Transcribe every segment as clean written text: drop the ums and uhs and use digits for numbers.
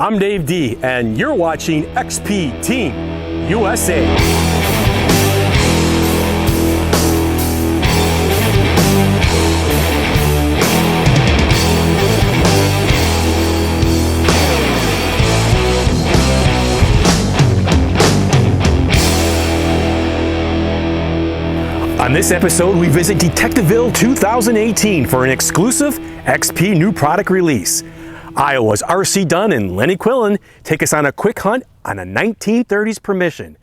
I'm Dave D, and you're watching XP Team USA. On this episode, we visit Detectival 2018 for an exclusive XP new product release. Iowa's R.C. Dunn and Lennie take us on a quick hunt on a 1930s permission.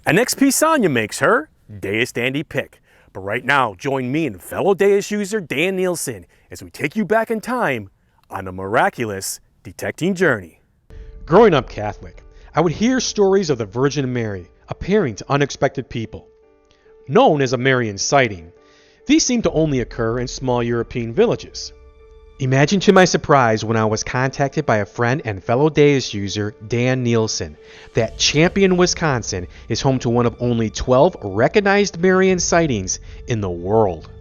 And XP Sonya makes her Deus Dandy pick. But right now, join me and fellow Deus user Dan Nielsen as we take you back in time on a miraculous detecting journey. Growing up Catholic, I would hear stories of the Virgin Mary appearing to unexpected people. Known as a Marian sighting, these seem to only occur in small European villages. Imagine to my surprise when I was contacted by a friend and fellow Deus user, Dan Nielsen, that Champion, Wisconsin is home to one of only 12 recognized Marian sightings in the world.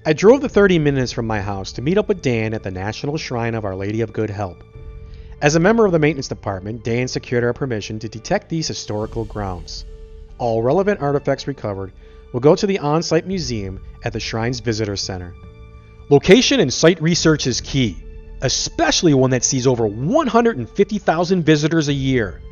I drove the 30 minutes from my house to meet up with Dan at the National Shrine of Our Lady of Good Help. As a member of the maintenance department, Dan secured our permission to detect these historical grounds. All relevant artifacts recovered will go to the on-site museum at the Shrine's Visitor Center. Location and site research is key, especially one that sees over 150,000 visitors a year.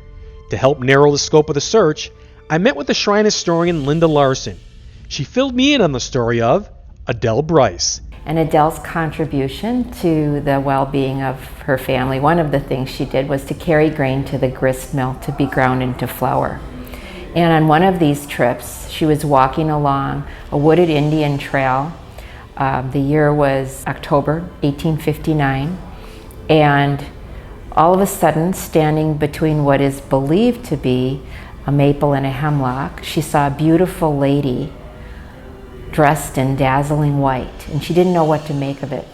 To help narrow the scope of the search, I met with the Shrine historian Linda Larson. She filled me in on the story of Adele Bryce. And Adele's contribution to the well-being of her family, one of the things she did was to carry grain to the grist mill to be ground into flour. And on one of these trips, she was walking along a wooded Indian trail. The year was October 1859, and all of a sudden, standing between what is believed to be a maple and a hemlock, she saw a beautiful lady dressed in dazzling white, and she didn't know what to make of it.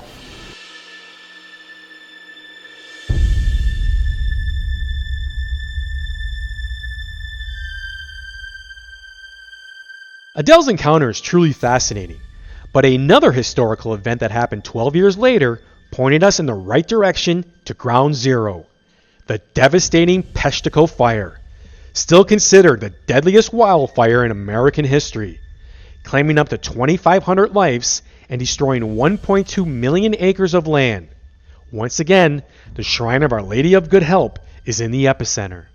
Adele's encounter is truly fascinating. But another historical event that happened 12 years later pointed us in the right direction to ground zero. The devastating Peshtigo fire, still considered the deadliest wildfire in American history, claiming up to 2,500 lives and destroying 1.2 million acres of land. Once again, the Shrine of Our Lady of Good Help is in the epicenter.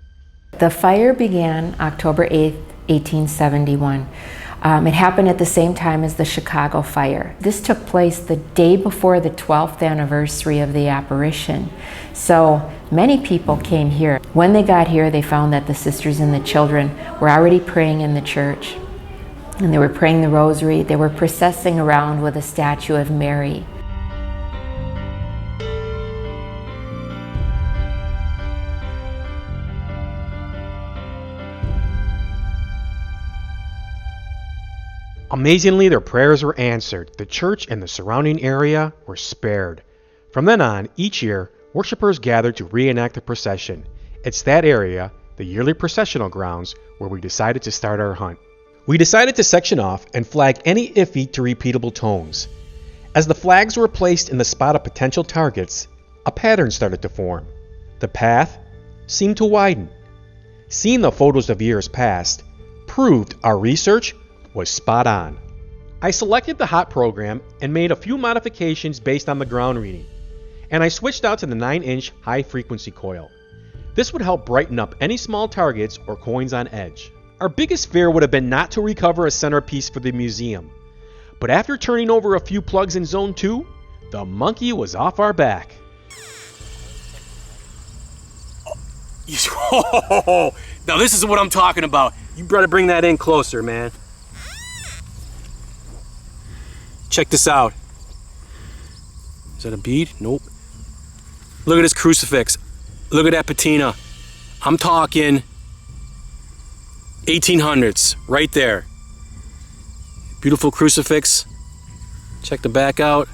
The fire began October 8th, 1871. It happened at the same time as the Chicago fire. This took place the day before the 12th anniversary of the apparition. So many people came here. When they got here, they found that the sisters and the children were already praying in the church. And they were praying the rosary. They were processing around with a statue of Mary. Amazingly, their prayers were answered. The church and the surrounding area were spared. From then on, each year, worshipers gathered to reenact the procession. It's that area, the yearly processional grounds, where we decided to start our hunt. We decided to section off and flag any iffy to repeatable tones. As the flags were placed in the spot of potential targets, a pattern started to form. The path seemed to widen. Seeing the photos of years past proved our research was spot on. I selected the hot program and made a few modifications based on the ground reading, and I switched out to the 9-inch high-frequency coil. This would help brighten up any small targets or coins on edge. Our biggest fear would have been not to recover a centerpiece for the museum, but after turning over a few plugs in Zone 2, the monkey was off our back. Now this is what I'm talking about. You better bring that in closer, man. Check this out. Is that a bead? Nope. Look at this crucifix. Look at that patina. I'm talking 1800s, right there. Beautiful crucifix. Check the back out.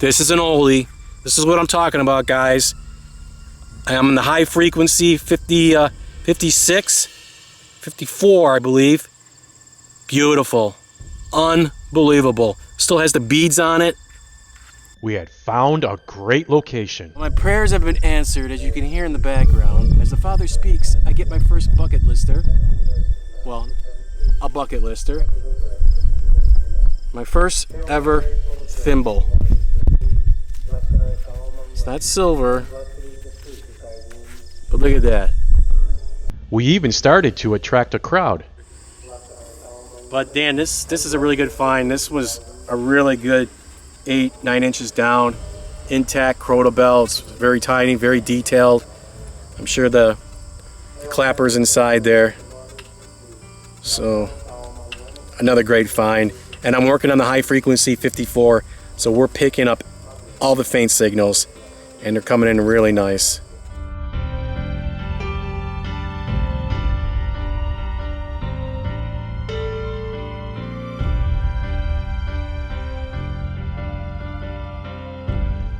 This is an oldie. This is what I'm talking about, guys. I'm in the high frequency, 56, 54, I believe. Beautiful. Unbelievable. Still has the beads on it. We had found a great location. My prayers have been answered, as you can hear in the background. As the Father speaks, I get my first bucket lister. Well, a bucket lister. My first ever thimble. It's not silver, but look at that. We even started to attract a crowd. But Dan, this is a really good find. This was a really good 8-9 inches down, intact crotal bell. It's very tiny, very detailed. I'm sure the clapper's inside there. So another great find. And I'm working on the high frequency 54, so we're picking up all the faint signals, and they're coming in really nice.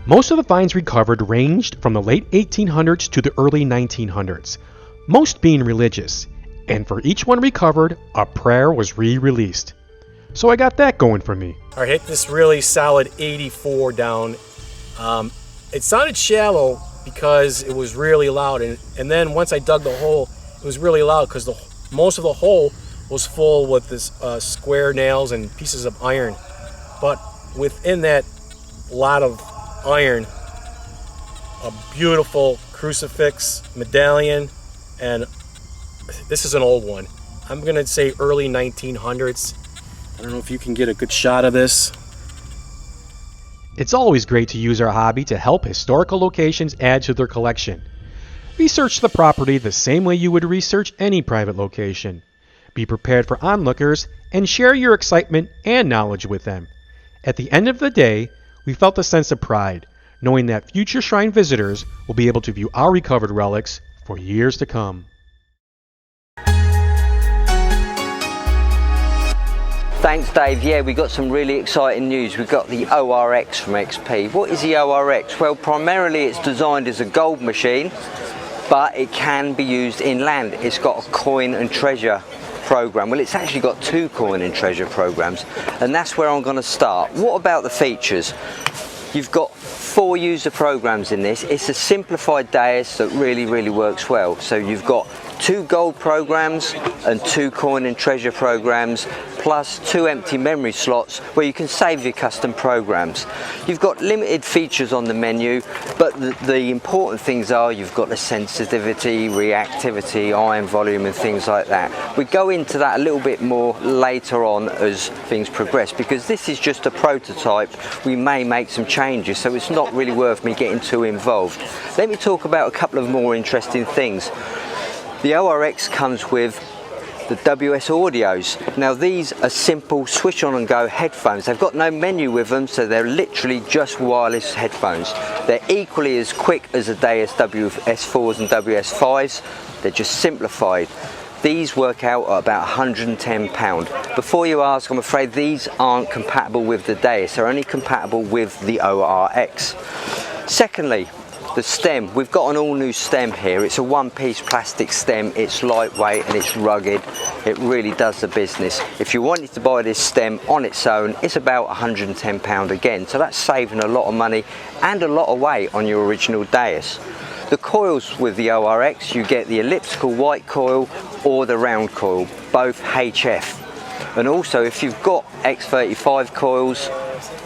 Most of the finds recovered ranged from the late 1800s to the early 1900s, most being religious, and for each one recovered, a prayer was re-released. So I got that going for me. I hit this really solid 84 down. It sounded shallow because it was really loud, and then once I dug the hole, it was really loud because most of the hole was full with this square nails and pieces of iron. But within that lot of iron, a beautiful crucifix medallion, and this is an old one. I'm gonna say early 1900s. I don't know if you can get a good shot of this. It's always great to use our hobby to help historical locations add to their collection. Research the property the same way you would research any private location. Be prepared for onlookers and share your excitement and knowledge with them. At the end of the day, we felt a sense of pride, knowing that future shrine visitors will be able to view our recovered relics for years to come. Thanks, Dave. Yeah, we got some really exciting news. We got the ORX from XP. What is the ORX? Well, primarily it's designed as a gold machine, but it can be used inland. It's got a coin and treasure program. Well, it's actually got 2 coin and treasure programs, and that's where I'm going to start. What about the features? You've got 4 user programs in this. It's a simplified dais that really works well. So you've got 2 gold programs and 2 coin and treasure programs, plus 2 empty memory slots where you can save your custom programs. You've got limited features on the menu, but the important things are you've got the sensitivity, reactivity, iron volume and things like that. We go into that a little bit more later on as things progress, because this is just a prototype. We may make some changes, so it's not really worth me getting too involved. Let me talk about a couple of more interesting things. The ORX comes with the WS audios. Now these are simple switch on and go headphones. They've got no menu with them, so they're literally just wireless headphones. They're equally as quick as the Deus WS4s and WS5s. They're just simplified. These work out at about £110. Before you ask, I'm afraid these aren't compatible with the Deus. They're only compatible with the ORX. Secondly, the stem. We've got an all new stem here. It's a one-piece plastic stem. It's lightweight and it's rugged. It really does the business. If you wanted to buy this stem on its own, it's about £110 again. So that's saving a lot of money and a lot of weight on your original Deus. The coils with the ORX, you get the elliptical white coil or the round coil, both HF. And also if you've got X35 coils,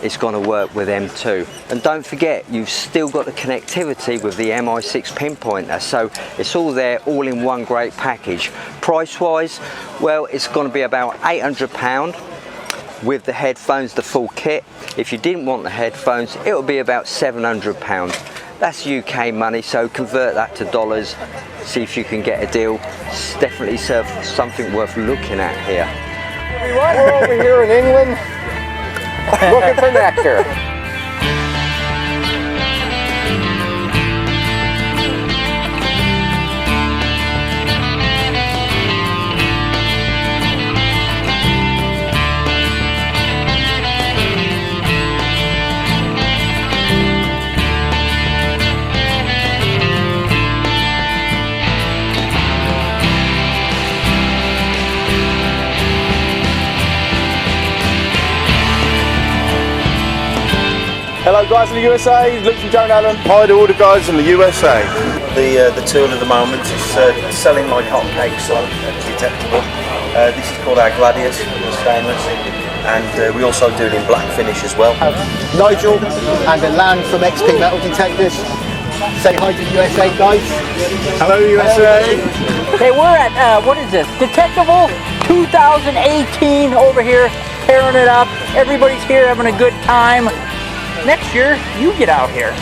it's going to work with them too. And don't forget, you've still got the connectivity with the MI6 pinpointer, so it's all there, all in one great package. Price wise, well, it's going to be about £800 with the headphones, the full kit. If you didn't want the headphones, it will be about £700. That's UK money, so convert that to dollars, see if you can get a deal. It's definitely something worth looking at here. We're over here in England looking for nectar. guys in the USA, Luke from Joan Allen. Hi to all the guys in the USA. The tool at the moment is selling like hotcakes on Detectival. This is called our Gladius, stainless, and we also do it in black finish as well. Nigel and Lan from XP Metal Detectors. Say hi to the USA, guys. Hello USA! Okay, we're at, what is this? Detectival 2018 over here, tearing it up. Everybody's here having a good time. Next year, you get out here.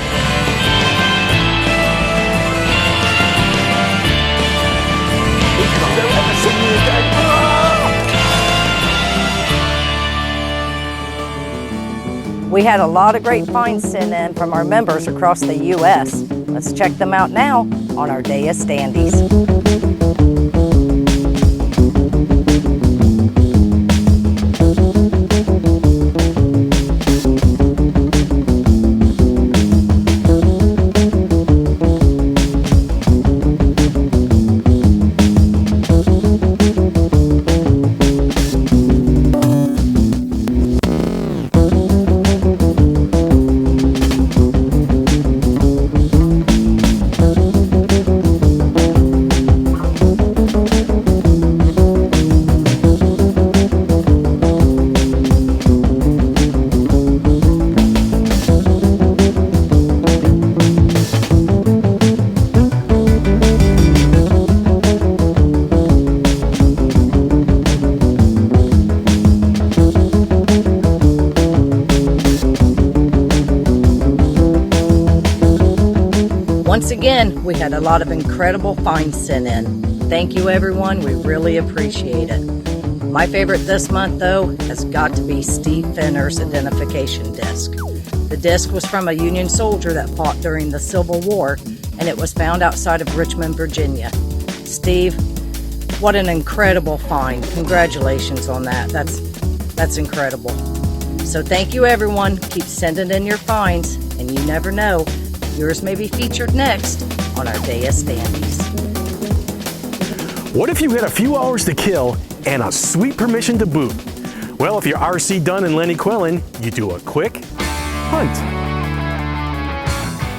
We had a lot of great finds sent in from our members across the U.S. Let's check them out now on our Deus Dandies. Once again, we had a lot of incredible finds sent in. Thank you, everyone. We really appreciate it. My favorite this month, though, has got to be Steve Fenner's identification disc. The disc was from a Union soldier that fought during the Civil War, and it was found outside of Richmond, Virginia. Steve, what an incredible find. Congratulations on that. That's incredible. So thank you, everyone. Keep sending in your finds, and you never know, yours may be featured next on our Deus Dandies. What if you had a few hours to kill and a sweet permission to boot? Well, if you're RC Dunn and Lennie Quillen, you do a quick hunt.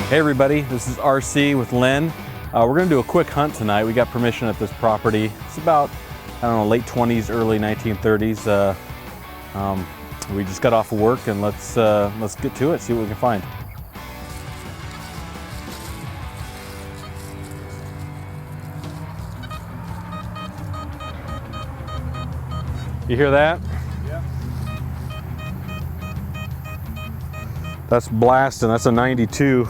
Hey everybody, this is RC with Len. We're gonna do a quick hunt tonight. We got permission at this property. It's about, I don't know, late 20s, early 1930s. We just got off of work and let's get to it, see what we can find. You hear that? Yeah. That's blasting, that's a 92.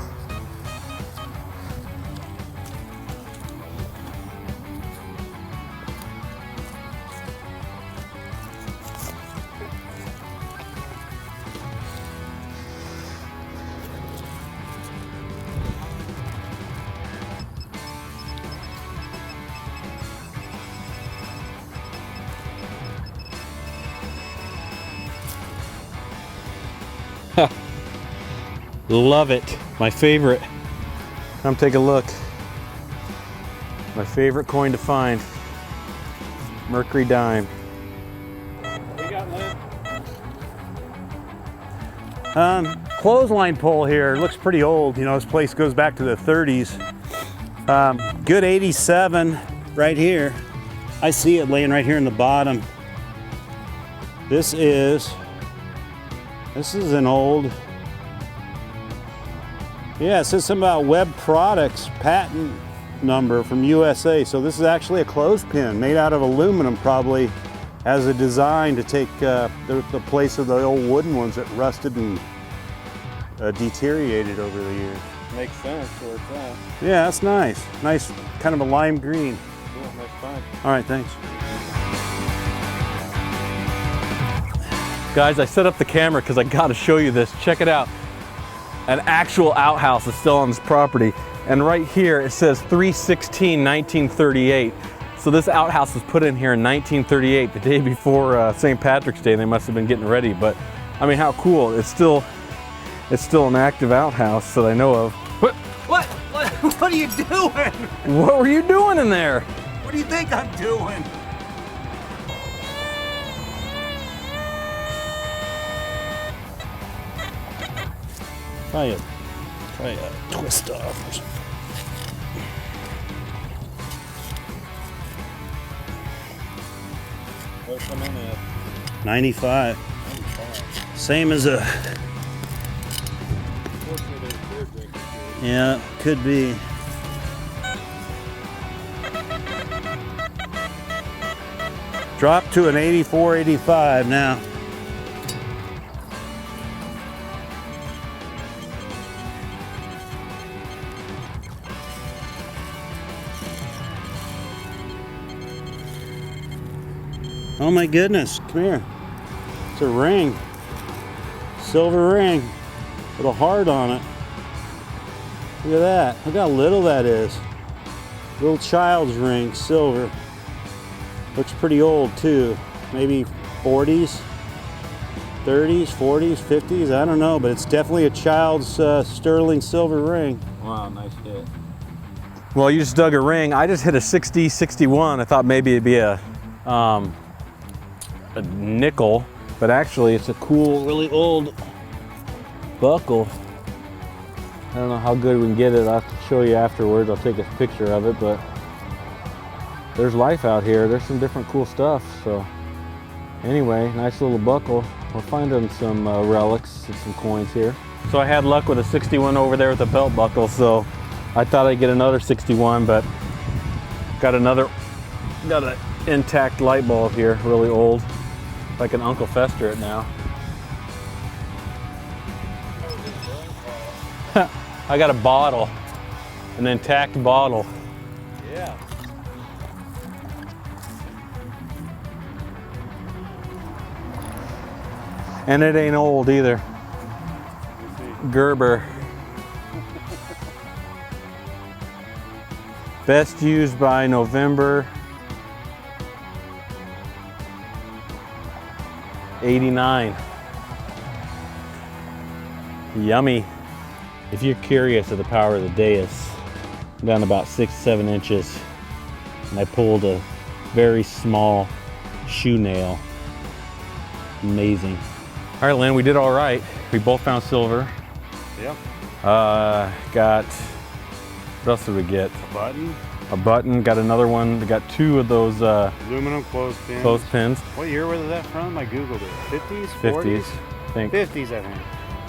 Love it. My favorite. Come take a look. My favorite coin to find. Mercury dime. What you got, Lynn? Clothesline pole here. Looks pretty old. You know, this place goes back to the 30s. Good 87 right here. I see it laying right here in the bottom. This is an old, yeah, it says something about Webb Products patent number from USA. So this is actually a clothespin made out of aluminum, probably as a design to take the place of the old wooden ones that rusted and deteriorated over the years. Makes sense where it's at. Yeah, that's nice. Nice, kind of a lime green. Yeah, nice find. All right, thanks. Guys, I set up the camera because I got to show you this. Check it out. An actual outhouse is still on this property. And right here, it says 3/16/1938. So this outhouse was put in here in 1938, the day before St. Patrick's Day. They must have been getting ready, but I mean, how cool. It's still an active outhouse that I know of. What are you doing? What were you doing in there? What do you think I'm doing? Try a twist off or something. What's come in at? 95. Same as a. Yeah, could be. Drop to an 84, 85 now. Oh my goodness, come here. It's a ring. Silver ring with a heart on it. Look at that. Look how little that is. Little child's ring, silver. Looks pretty old too. Maybe 40s, 30s, 40s, 50s, I don't know, but it's definitely a child's sterling silver ring. Wow, nice hit. Well, you just dug a ring. I just hit a 60, 61. I thought maybe it'd be a nickel, but actually it's a cool, really old buckle. I don't know how good we can get it. I'll have to show you afterwards. I'll take a picture of it, but there's life out here. There's some different cool stuff. So anyway, nice little buckle. We're finding some relics and some coins here. So I had luck with a 61 over there with a belt buckle, so I thought I'd get another 61, but got an intact light bulb here, really old. If I can Uncle Fester it now. I got a bottle, an intact bottle. Yeah. And it ain't old either. Gerber. Best used by November 89. Yummy. If you're curious of the power of the Deus, I'm down about 6-7 inches, and I pulled a very small shoe nail. Amazing. All right, Lynn, we did all right. We both found silver. Yep. Got, what else did we get? A button. A button, got another one. We got 2 of those Aluminum clothespins. clothespins. What year was that from? I Googled it. 50s? 50s, 40s? I think. 50s, I think.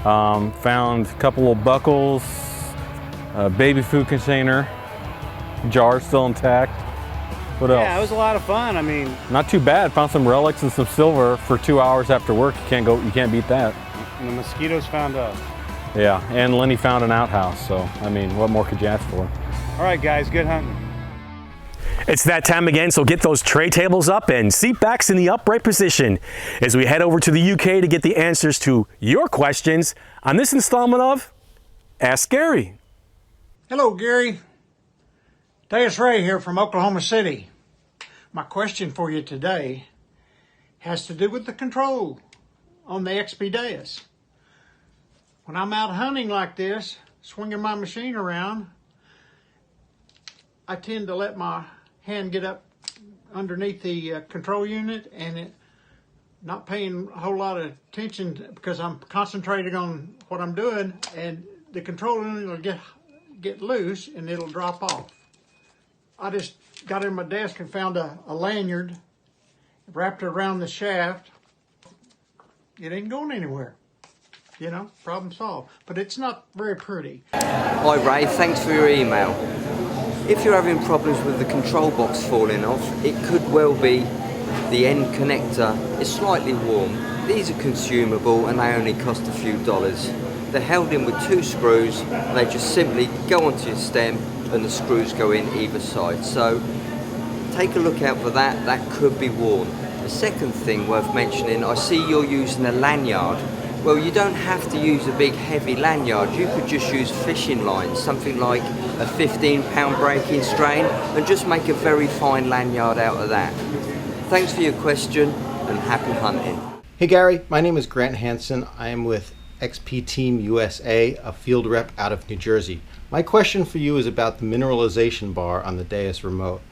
Found a couple of buckles, a baby food container, jar still intact. What else? Yeah, it was a lot of fun. I mean, Not too bad. Found some relics and some silver for 2 hours after work. You can't beat that. and the mosquitoes found us. Yeah, and Lennie found an outhouse. So, I mean, what more could you ask for? All right, guys, good hunting. It's that time again, so get those tray tables up and seat backs in the upright position as we head over to the UK to get the answers to your questions on this installment of Ask Gary. Hello, Gary. Deus Ray here from Oklahoma City. My question for you today has to do with the control on the XP Deus. When I'm out hunting like this, swinging my machine around, I tend to let my hand get up underneath the control unit and it not paying a whole lot of attention because I'm concentrating on what I'm doing, and the control unit will get loose and it'll drop off. I just got in my desk and found a lanyard, wrapped it around the shaft. It ain't going anywhere. You know, problem solved. But it's not very pretty. Hi Ray, thanks for your email. If you're having problems with the control box falling off, it could well be the end connector is slightly warm. These are consumable and they only cost a few dollars. They're held in with 2 screws and they just simply go onto your stem and the screws go in either side. So take a look out for that, that could be worn. The second thing worth mentioning, I see you're using a lanyard. Well, you don't have to use a big heavy lanyard. You could just use fishing lines, something like a 15-pound breaking strain, and just make a very fine lanyard out of that. Thanks for your question and happy hunting. Hey Gary, my name is Grant Hansen. I am with XP Team USA, a field rep out of New Jersey. My question for you is about the mineralization bar on the Deus remote.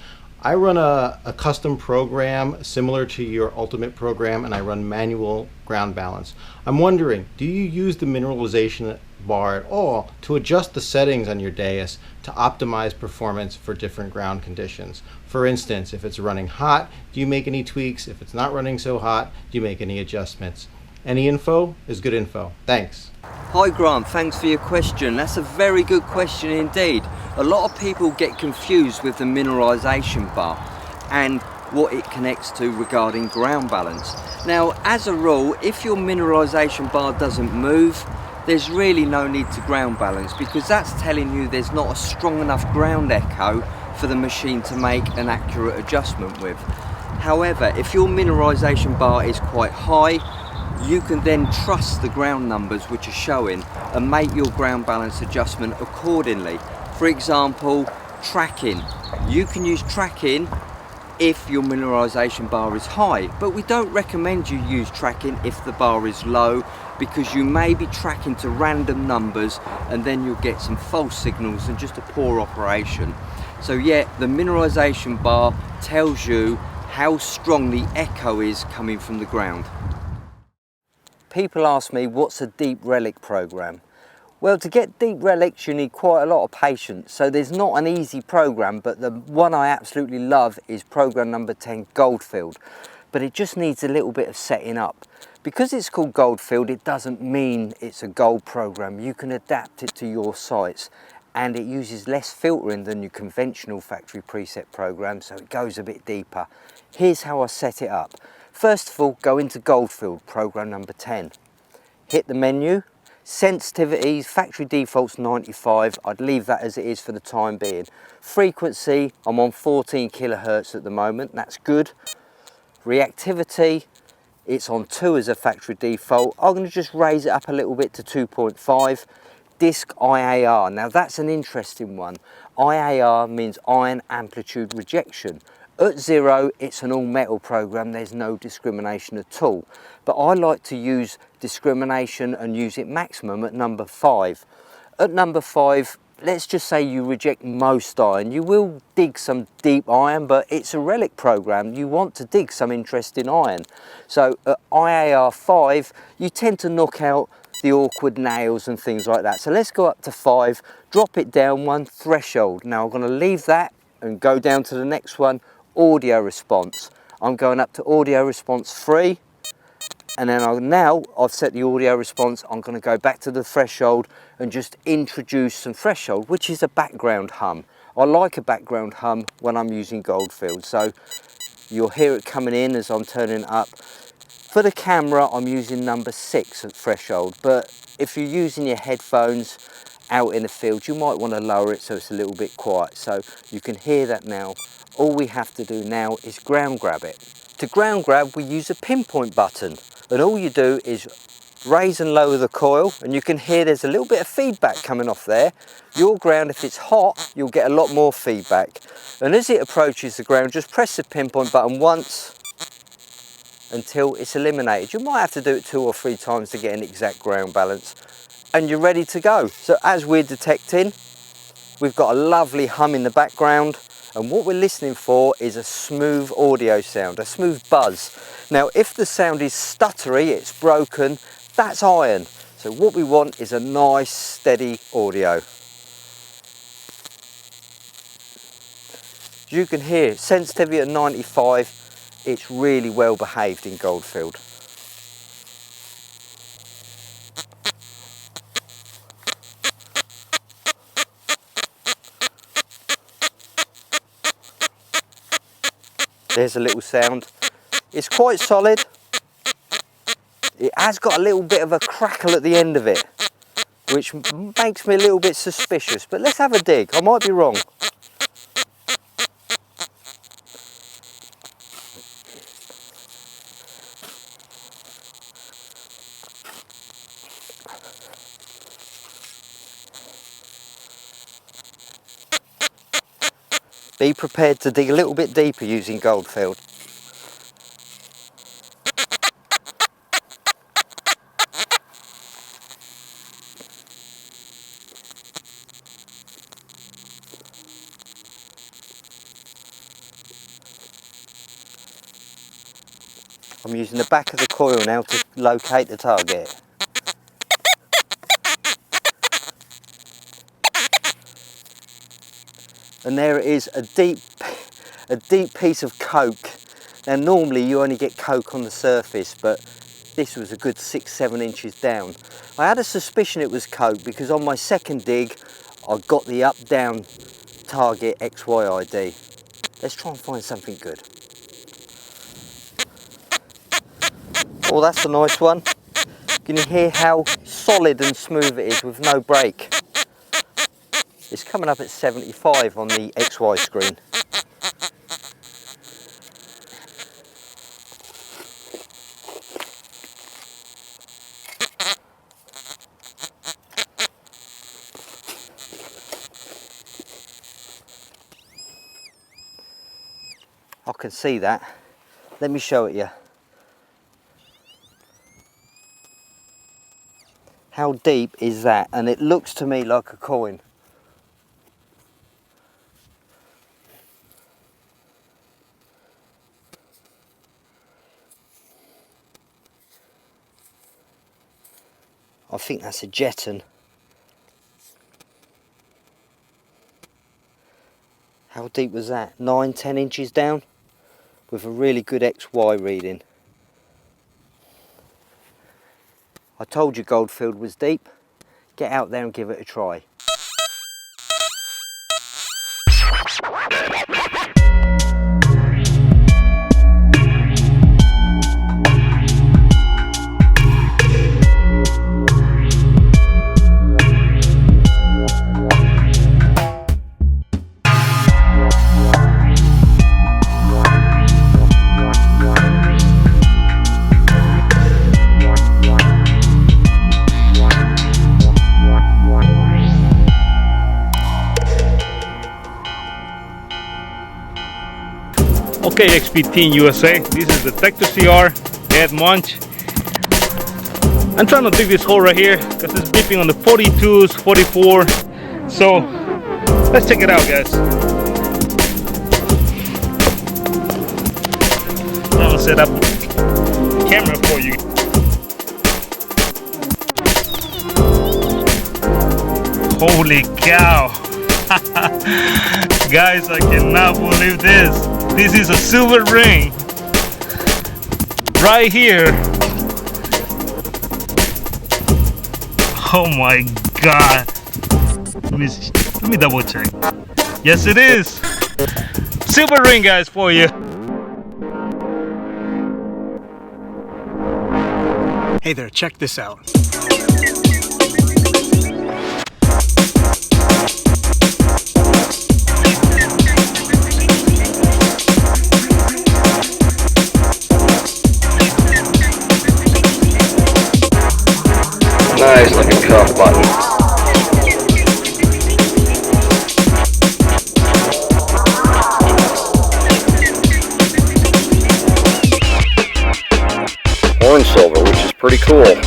I run a custom program similar to your Ultimate program, and I run manual ground balance. I'm wondering, do you use the mineralization bar at all to adjust the settings on your dais to optimize performance for different ground conditions? For instance, if it's running hot, do you make any tweaks? If it's not running so hot, do you make any adjustments? Any info is good info. Thanks. Hi Grant, thanks for your question. That's a very good question indeed. A lot of people get confused with the mineralization bar and what it connects to regarding ground balance. Now, as a rule, if your mineralization bar doesn't move, there's really no need to ground balance, because that's telling you there's not a strong enough ground echo for the machine to make an accurate adjustment with. However, if your mineralization bar is quite high, you can then trust the ground numbers which are showing and make your ground balance adjustment accordingly. For example, tracking. You can use tracking if your mineralization bar is high, but we don't recommend you use tracking if the bar is low, because you may be tracking to random numbers and then you'll get some false signals and just a poor operation. So yeah, the mineralization bar tells you how strong the echo is coming from the ground. People ask me, what's a deep relic program? Well, to get deep relics you need quite a lot of patience, so there's not an easy program, but the one I absolutely love is program number 10, Goldfield. But it just needs a little bit of setting up. Because it's called Goldfield, it doesn't mean it's a gold program. You can adapt it to your sites, and it uses less filtering than your conventional factory preset program, so it goes a bit deeper. Here's how I set it up. First of all, go into Goldfield, program number 10. Hit the menu. Sensitivities, factory default's 95. I'd leave that as it is for the time being. Frequency, I'm on 14 kilohertz at the moment. That's good. Reactivity, it's on 2 as a factory default. I'm going to just raise it up a little bit to 2.5. Disc IAR, now that's an interesting one. IAR means ion amplitude rejection. At 0, it's an all metal program, there's no discrimination at all. But I like to use discrimination and use it maximum at number 5. At number 5, let's just say you reject most iron. You will dig some deep iron, but it's a relic program. You want to dig some interesting iron. So at IAR 5, you tend to knock out the awkward nails and things like that. So let's go up to 5, drop it down 1, threshold. Now I'm going to leave that and go down to the next one, audio response. I'm going up to audio response 3, and then now I've set the audio response. I'm going to go back to the threshold and just introduce some threshold, which is a background hum. I like a background hum when I'm using Goldfield, so you'll hear it coming in as I'm turning it up. For the camera, I'm using number 6 at threshold, but if you're using your headphones out in the field, you might want to lower it so it's a little bit quiet. So you can hear that now. All we have to do now is ground grab it. To ground grab, we use a pinpoint button, and all you do is raise and lower the coil, and you can hear there's a little bit of feedback coming off there. Your ground, if it's hot, you'll get a lot more feedback. And as it approaches the ground, just press the pinpoint button once until it's eliminated. You might have to do it 2 or 3 times to get an exact ground balance, and you're ready to go. So as we're detecting, we've got a lovely hum in the background, and what we're listening for is a smooth audio sound, a smooth buzz. Now, if the sound is stuttery, it's broken, that's iron. So what we want is a nice, steady audio. As you can hear, sensitivity at 95, it's really well behaved in Goldfield. There's a little sound. It's quite solid. It has got a little bit of a crackle at the end of it, which makes me a little bit suspicious, but let's have a dig. I might be wrong. Be prepared to dig a little bit deeper using Goldfield. I'm using the back of the coil now to locate the target. and there it is, a deep piece of coke. Now normally you only get coke on the surface, but this was a good 6-7 inches down. I had a suspicion it was coke because on my second dig I got the up-down target XYID. Let's try and find something good. Oh, that's a nice one. Can you hear how solid and smooth it is with no break? It's coming up at 75 on the XY screen. I can see that. Let me show it you. How deep is that? And it looks to me like a coin. I think that's a jeton. How deep was that? 9-10 inches down with a really good XY reading. I told you Goldfield was deep. Get out there and give it a try. Okay, XP Team USA, this is Detective CR, Head Munch. I'm trying to dig this hole right here because it's beeping on the 42s, 44. So let's check it out, guys. I'm gonna set up camera for you. Holy cow. Guys, I cannot believe this. This is a silver ring right here. Oh my god. Let me double check. Yes, it is. Silver ring, guys, for you. Hey there, check this out. Nice looking cuff button. Horn silver, which is pretty cool.